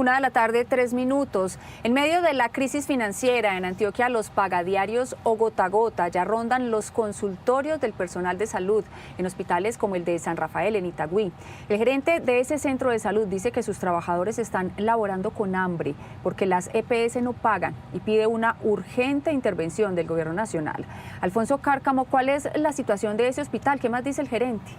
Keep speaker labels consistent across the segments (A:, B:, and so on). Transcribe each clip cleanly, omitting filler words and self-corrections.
A: 1:03 p.m. En medio de la crisis financiera en Antioquia, los pagadiarios o gota a gota ya rondan los consultorios del personal de salud en hospitales como el de San Rafael, en Itagüí. El gerente de ese centro de salud dice que sus trabajadores están laborando con hambre porque las EPS no pagan y pide una urgente intervención del gobierno nacional. Alfonso Cárcamo, ¿cuál es la situación de ese hospital? ¿Qué más dice el gerente?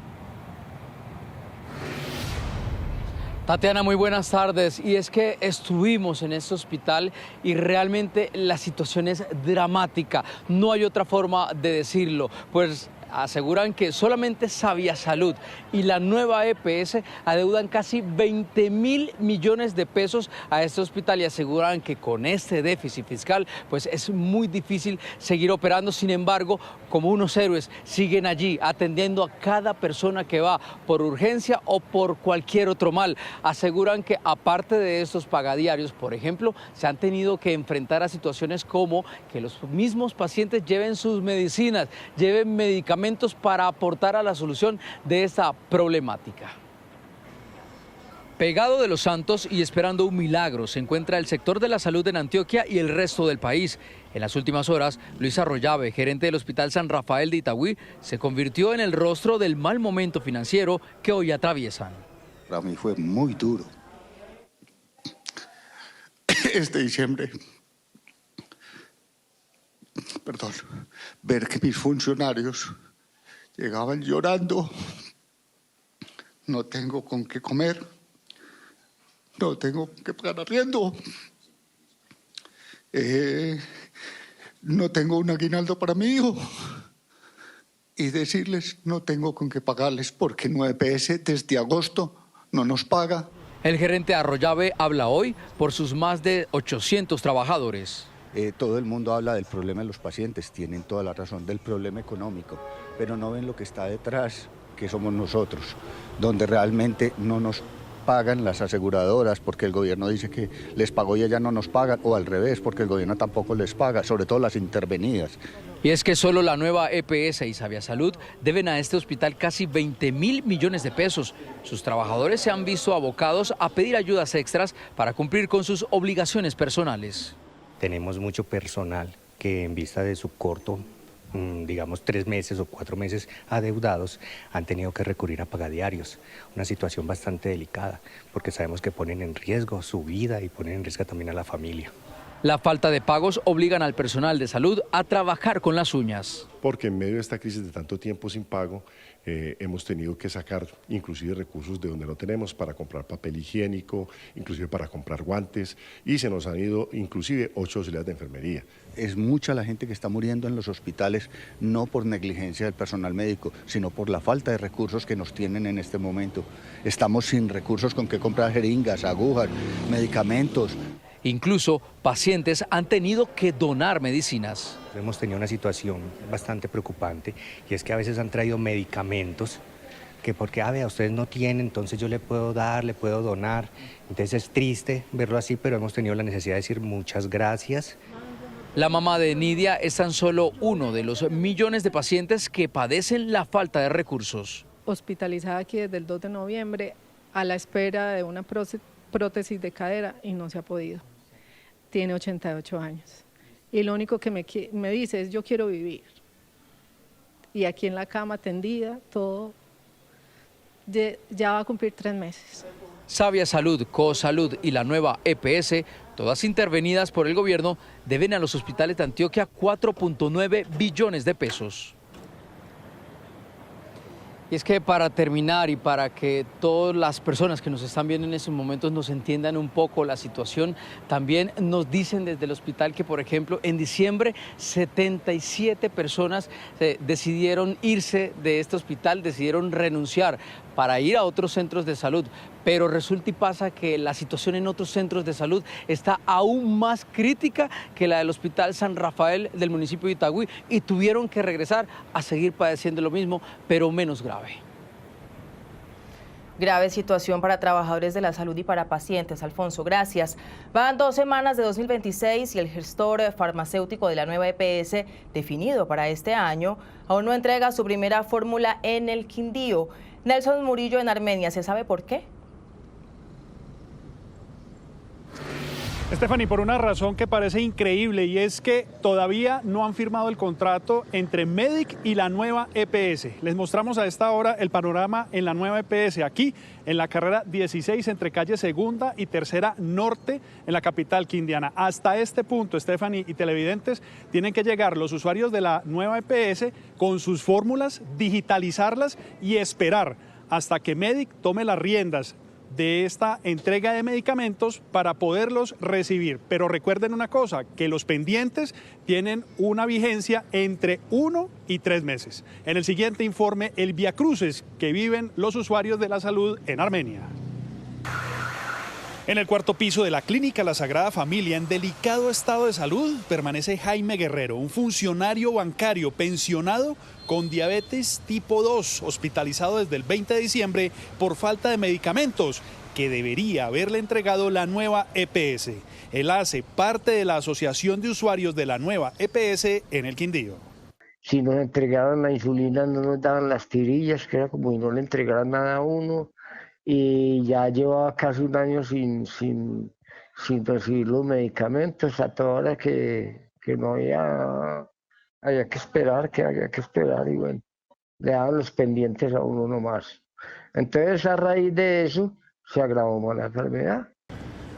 B: Tatiana, muy buenas tardes. Y es que estuvimos en este hospital y realmente la situación es dramática. No hay otra forma de decirlo, pues aseguran que solamente Sabia Salud y la nueva EPS adeudan casi 20.000 millones de pesos a este hospital y aseguran que con este déficit fiscal pues es muy difícil seguir operando. Sin embargo, como unos héroes siguen allí atendiendo a cada persona que va por urgencia o por cualquier otro mal. Aseguran que aparte de estos pagadiarios, por ejemplo, se han tenido que enfrentar a situaciones como que los mismos pacientes lleven sus medicinas, lleven medicamentos para aportar a la solución de esta problemática. Pegado de Los Santos y esperando un milagro se encuentra el sector de la salud en Antioquia y el resto del país. En las últimas horas, Luis Arroyave, gerente del Hospital San Rafael de Itagüí, se convirtió en el rostro del mal momento financiero que hoy atraviesan.
C: Para mí fue muy duro. Este diciembre, ver que mis funcionarios llegaban llorando, no tengo con qué comer, no tengo que pagar arriendo, no tengo un aguinaldo para mi hijo, y decirles no tengo con qué pagarles porque 9PS desde agosto no nos paga.
B: El gerente Arroyave habla hoy por sus más de 800 trabajadores.
C: Todo el mundo habla del problema de los pacientes, tienen toda la razón, del problema económico, pero no ven lo que está detrás, que somos nosotros, donde realmente no nos pagan las aseguradoras porque el gobierno dice que les pagó y ellas no nos pagan, o al revés, porque el gobierno tampoco les paga, sobre todo las intervenidas.
B: Y es que solo la nueva EPS y Sabia Salud deben a este hospital casi 20.000 millones de pesos. Sus trabajadores se han visto abocados a pedir ayudas extras para cumplir con sus obligaciones personales.
D: Tenemos mucho personal que en vista de su corto, digamos 3 meses o 4 meses adeudados, han tenido que recurrir a pagadiarios. Una situación bastante delicada porque sabemos que ponen en riesgo su vida y ponen en riesgo también a la familia.
B: La falta de pagos obligan al personal de salud a trabajar con las uñas.
E: Porque en medio de esta crisis de tanto tiempo sin pago, hemos tenido que sacar inclusive recursos de donde no tenemos para comprar papel higiénico, inclusive para comprar guantes, y se nos han ido inclusive 8 auxiliares de enfermería.
C: Es mucha la gente que está muriendo en los hospitales, no por negligencia del personal médico, sino por la falta de recursos que nos tienen en este momento. Estamos sin recursos con que comprar jeringas, agujas, medicamentos.
B: Incluso pacientes han tenido que donar medicinas.
D: Hemos tenido una situación bastante preocupante y es que a veces han traído medicamentos que porque, vea, ustedes no tienen, entonces yo le puedo dar, le puedo donar. Entonces es triste verlo así, pero hemos tenido la necesidad de decir muchas gracias.
B: La mamá de Nidia es tan solo uno de los millones de pacientes que padecen la falta de recursos.
F: Hospitalizada aquí desde el 2 de noviembre a la espera de una prótesis de cadera y no se ha podido. Tiene 88 años y lo único que me dice es yo quiero vivir. Y aquí en la cama tendida, todo, ya va a cumplir 3 meses.
B: Sabia Salud, CoSalud y la nueva EPS, todas intervenidas por el gobierno, deben a los hospitales de Antioquia 4.9 billones de pesos. Y es que para terminar y para que todas las personas que nos están viendo en estos momentos nos entiendan un poco la situación, también nos dicen desde el hospital que, por ejemplo, en diciembre 77 personas decidieron irse de este hospital, decidieron renunciar para ir a otros centros de salud. Pero resulta y pasa que la situación en otros centros de salud está aún más crítica que la del Hospital San Rafael del municipio de Itagüí y tuvieron que regresar a seguir padeciendo lo mismo, pero menos grave.
G: Grave situación para trabajadores de la salud y para pacientes. Alfonso, gracias. Van 2 semanas de 2026 y el gestor farmacéutico de la nueva EPS, definido para este año, aún no entrega su primera fórmula en el Quindío. Nelson Murillo en Armenia, ¿se sabe por qué?
H: Stephanie, por una razón que parece increíble, y es que todavía no han firmado el contrato entre Medic y la nueva EPS. Les mostramos a esta hora el panorama en la nueva EPS, aquí en la carrera 16 entre calle Segunda y Tercera Norte en la capital quindiana. Hasta este punto, Stephanie y televidentes, tienen que llegar los usuarios de la nueva EPS con sus fórmulas, digitalizarlas y esperar hasta que Medic tome las riendas de esta entrega de medicamentos para poderlos recibir. Pero recuerden una cosa, que los pendientes tienen una vigencia entre 1 y 3 meses. En el siguiente informe, el viacruces que viven los usuarios de la salud en Armenia. En el cuarto piso de la clínica La Sagrada Familia, en delicado estado de salud, permanece Jaime Guerrero, un funcionario bancario pensionado con diabetes tipo 2, hospitalizado desde el 20 de diciembre por falta de medicamentos que debería haberle entregado la nueva EPS. Él hace parte de la Asociación de Usuarios de la nueva EPS en el Quindío.
I: Si no le entregaban la insulina, no nos daban las tirillas, que era como si no le entregaran nada a uno. Y ya llevaba casi un año sin recibir los medicamentos, hasta ahora que no había que esperar, y bueno, le daban los pendientes a uno nomás. Entonces, a raíz de eso, se agravó más la enfermedad.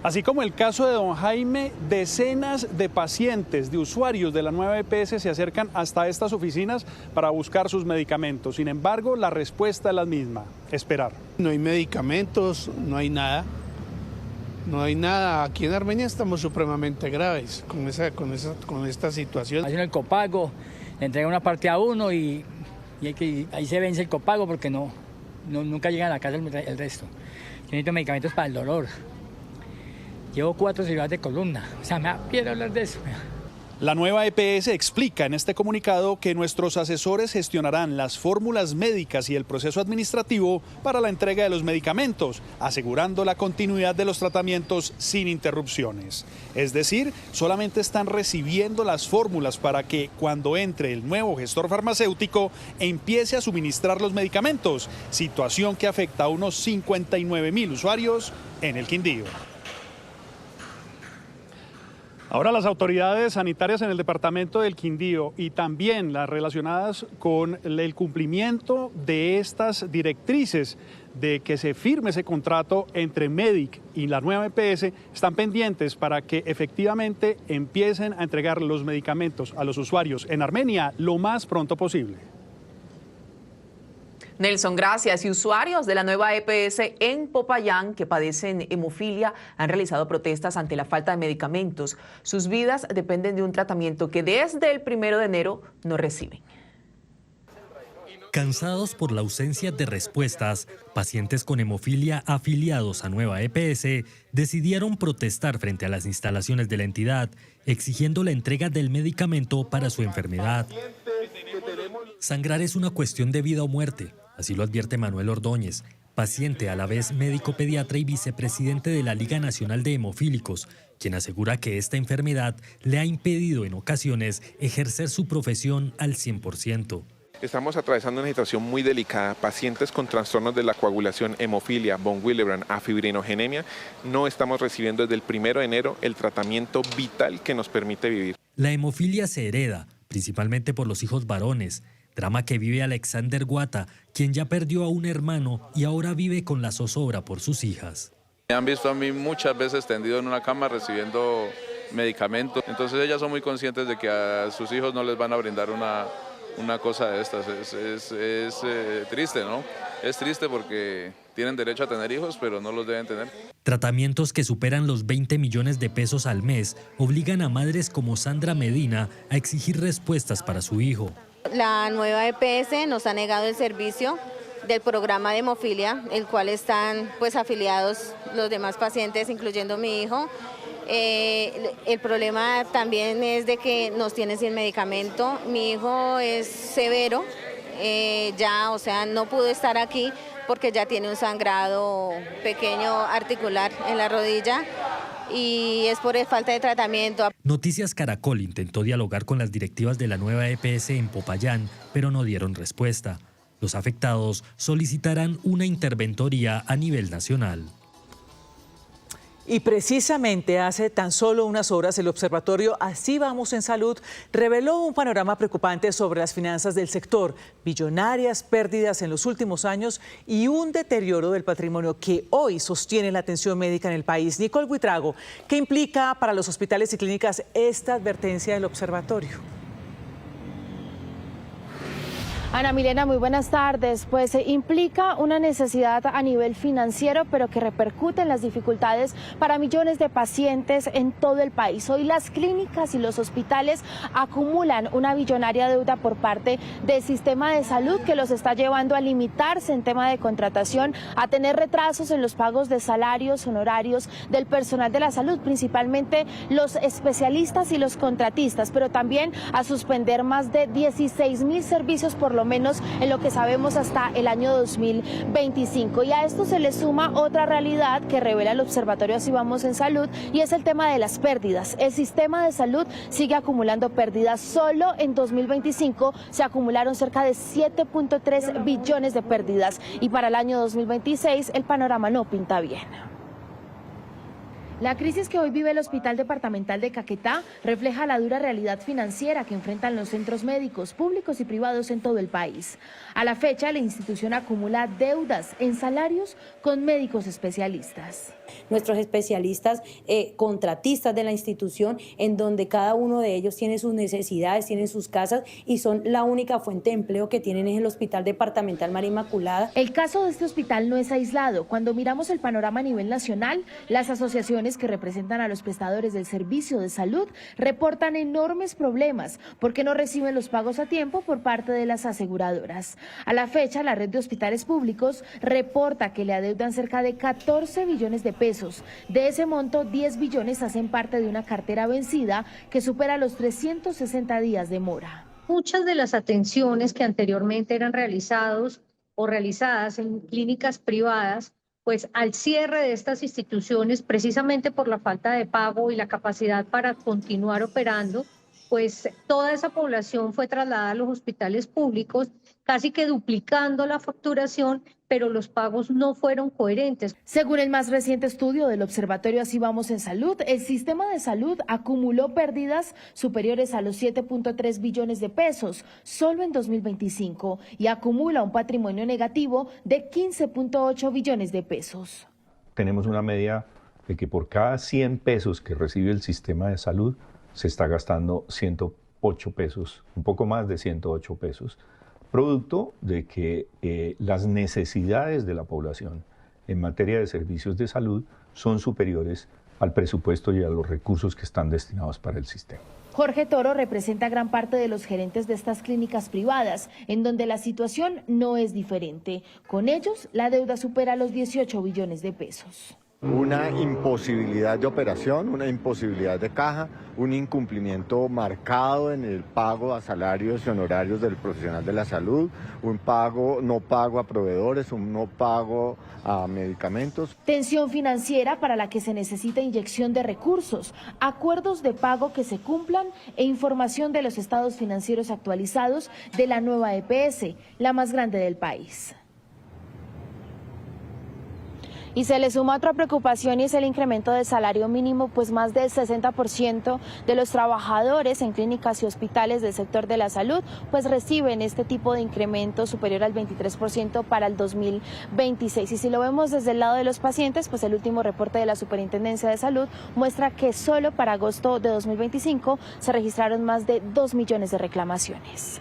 H: Así como el caso de don Jaime, decenas de pacientes, de usuarios de la nueva EPS se acercan hasta estas oficinas para buscar sus medicamentos. Sin embargo, la respuesta es la misma, esperar.
J: No hay medicamentos, no hay nada. No hay nada. Aquí en Armenia estamos supremamente graves con esta situación.
K: Hacen el copago, le entregan una parte a uno y ahí se vence el copago porque nunca llega a la casa el resto. Yo necesito medicamentos para el dolor. Llevo 4 cirugías de columna, o sea, me da piedra hablar de eso.
H: La nueva EPS explica en este comunicado que nuestros asesores gestionarán las fórmulas médicas y el proceso administrativo para la entrega de los medicamentos, asegurando la continuidad de los tratamientos sin interrupciones. Es decir, solamente están recibiendo las fórmulas para que cuando entre el nuevo gestor farmacéutico empiece a suministrar los medicamentos, situación que afecta a unos 59.000 usuarios en el Quindío. Ahora las autoridades sanitarias en el departamento del Quindío y también las relacionadas con el cumplimiento de estas directrices de que se firme ese contrato entre Medic y la nueva EPS están pendientes para que efectivamente empiecen a entregar los medicamentos a los usuarios en Armenia lo más pronto posible.
L: Nelson, gracias. Y usuarios de la nueva EPS en Popayán que padecen hemofilia han realizado protestas ante la falta de medicamentos. Sus vidas dependen de un tratamiento que desde el 1 de enero no reciben.
M: Cansados por la ausencia de respuestas, pacientes con hemofilia afiliados a nueva EPS decidieron protestar frente a las instalaciones de la entidad, exigiendo la entrega del medicamento para su enfermedad. Sangrar es una cuestión de vida o muerte. Así lo advierte Manuel Ordóñez, paciente a la vez médico pediatra y vicepresidente de la Liga Nacional de Hemofílicos, quien asegura que esta enfermedad le ha impedido en ocasiones ejercer su profesión al 100%.
N: Estamos atravesando una situación muy delicada. Pacientes con trastornos de la coagulación, hemofilia, von Willebrand, afibrinogenemia, no estamos recibiendo desde el 1 de enero el tratamiento vital que nos permite vivir.
M: La hemofilia se hereda, principalmente por los hijos varones, drama que vive Alexander Guata, quien ya perdió a un hermano y ahora vive con la zozobra por sus hijas.
O: Me han visto a mí muchas veces tendido en una cama recibiendo medicamentos, entonces ellas son muy conscientes de que a sus hijos no les van a brindar una cosa de estas. Es triste, ¿no? Es triste porque tienen derecho a tener hijos, pero no los deben tener.
M: Tratamientos que superan los 20 millones de pesos al mes obligan a madres como Sandra Medina a exigir respuestas para su hijo.
P: La nueva EPS nos ha negado el servicio del programa de hemofilia, el cual están afiliados los demás pacientes, incluyendo mi hijo. El problema también es de que nos tiene sin medicamento. Mi hijo es severo, no pudo estar aquí porque ya tiene un sangrado pequeño articular en la rodilla y es por falta de tratamiento.
M: Noticias Caracol intentó dialogar con las directivas de la nueva EPS en Popayán, pero no dieron respuesta. Los afectados solicitarán una interventoría a nivel nacional.
Q: Y precisamente hace tan solo unas horas el observatorio Así Vamos en Salud reveló un panorama preocupante sobre las finanzas del sector, billonarias pérdidas en los últimos años y un deterioro del patrimonio que hoy sostiene la atención médica en el país. Nicole Buitrago, ¿qué implica para los hospitales y clínicas esta advertencia del observatorio?
R: Ana Milena, muy buenas tardes. Pues implica una necesidad a nivel financiero, pero que repercute en las dificultades para millones de pacientes en todo el país. Hoy las clínicas y los hospitales acumulan una billonaria deuda por parte del sistema de salud que los está llevando a limitarse en tema de contratación, a tener retrasos en los pagos de salarios, honorarios del personal de la salud, principalmente los especialistas y los contratistas, pero también a suspender más de 16.000 servicios por lo menos en lo que sabemos hasta el año 2025. Y a esto se le suma otra realidad que revela el observatorio Así Vamos en Salud, y es el tema de las pérdidas. El sistema de salud sigue acumulando pérdidas. Solo en 2025 se acumularon cerca de 7.3 billones de pérdidas y para el año 2026 el panorama no pinta bien. La crisis que hoy vive el Hospital Departamental de Caquetá refleja la dura realidad financiera que enfrentan los centros médicos públicos y privados en todo el país. A la fecha, la institución acumula deudas en salarios con médicos especialistas.
S: Nuestros especialistas contratistas de la institución, en donde cada uno de ellos tiene sus necesidades, tiene sus casas y son la única fuente de empleo que tienen en el Hospital Departamental María Inmaculada.
R: El caso de este hospital no es aislado. Cuando miramos el panorama a nivel nacional, las asociaciones que representan a los prestadores del servicio de salud reportan enormes problemas porque no reciben los pagos a tiempo por parte de las aseguradoras. A la fecha, la red de hospitales públicos reporta que le adeudan cerca de 14 billones de pesos. De ese monto, 10 billones hacen parte de una cartera vencida que supera los 360 días de mora.
T: Muchas de las atenciones que anteriormente eran realizadas en clínicas privadas, pues al cierre de estas instituciones, precisamente por la falta de pago y la capacidad para continuar operando, pues toda esa población fue trasladada a los hospitales públicos, casi que duplicando la facturación, pero los pagos no fueron coherentes.
R: Según el más reciente estudio del observatorio Así Vamos en Salud, el sistema de salud acumuló pérdidas superiores a los 7.3 billones de pesos solo en 2025 y acumula un patrimonio negativo de 15.8 billones de pesos.
U: Tenemos una media de que por cada 100 pesos que recibe el sistema de salud se está gastando 108 pesos, un poco más de 108 pesos. Producto de que las necesidades de la población en materia de servicios de salud son superiores al presupuesto y a los recursos que están destinados para el sistema.
R: Jorge Toro representa gran parte de los gerentes de estas clínicas privadas, en donde la situación no es diferente. Con ellos, la deuda supera los 18 billones de pesos.
V: Una imposibilidad de operación, una imposibilidad de caja, un incumplimiento marcado en el pago a salarios y honorarios del profesional de la salud, un no pago a proveedores, un no pago a medicamentos.
R: Tensión financiera para la que se necesita inyección de recursos, acuerdos de pago que se cumplan e información de los estados financieros actualizados de la nueva EPS, la más grande del país. Y se le suma otra preocupación y es el incremento del salario mínimo, pues más del 60% de los trabajadores en clínicas y hospitales del sector de la salud pues reciben este tipo de incremento superior al 23% para el 2026. Y si lo vemos desde el lado de los pacientes, pues el último reporte de la Superintendencia de Salud muestra que solo para agosto de 2025 se registraron más de 2 millones de reclamaciones.